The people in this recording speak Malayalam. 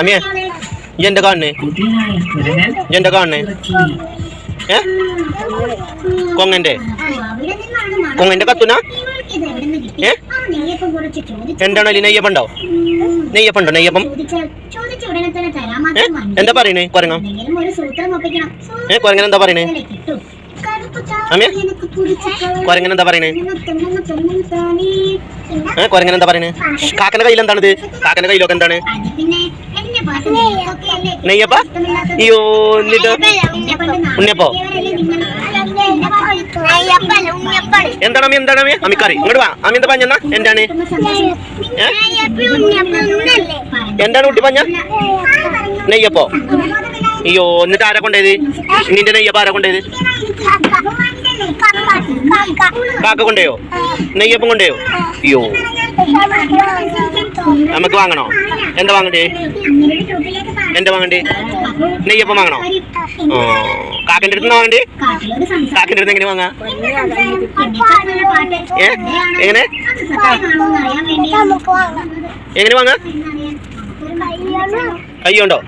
അമ്മിയെ ഈ എന്താ കാണുന്നേ? ഈ എന്താ കാണുന്നേ? കൊങ്ങന്റെ കത്തുന? എന്താണ് അതിൽ നെയ്യപ്പം ഉണ്ടോ? നെയ്യപ്പം ഉണ്ടോ? നെയ്യപ്പം എന്താ പറയണേ? കുരങ്ങ കുരങ്ങൻ എന്താ പറയണേ? അമ്മിയ കുരങ്ങൻ എന്താ പറയണേ? കുരങ്ങൻ എന്താ പറയണേ? കാക്കന്റെ കയ്യിൽ എന്താണിത്? കാക്കന്റെ കയ്യിലൊക്കെ എന്താണ്? നെയ്യപ്പ? അയ്യോ എന്നിട്ട് ഉണ്ണിയപ്പോ? എന്താണ് അമ്മ? എന്താണ് അമ്മ? അമ്മിക്കറി ഇങ്ങോട്ട് വാ. അമ്മ എന്താ പറഞ്ഞ? എന്താണ് എന്താണ് കുട്ടി പറഞ്ഞ? നെയ്യപ്പോ? അയ്യോ എന്നിട്ട് ആരാ കൊണ്ടേത്? നിന്റെ നെയ്യപ്പ ആരാ കൊണ്ടേത്? കാക്ക കൊണ്ടേയോ? നെയ്യപ്പം കൊണ്ടേയോ? അയ്യോ നമുക്ക് വാങ്ങണോ? എന്താ വാങ്ങണ്ടേ? എന്താ വാങ്ങണ്ടേ? നെയ്യപ്പം വാങ്ങണോ? ഓ കാക്കൻ്റെ അടുത്ത് വാങ്ങണ്ടേ? കാക്കൻ്റെ അടുത്ത് എങ്ങനെ വാങ്ങാ? എങ്ങനെ എങ്ങനെ വാങ്ങാ? കയ്യുണ്ടോ?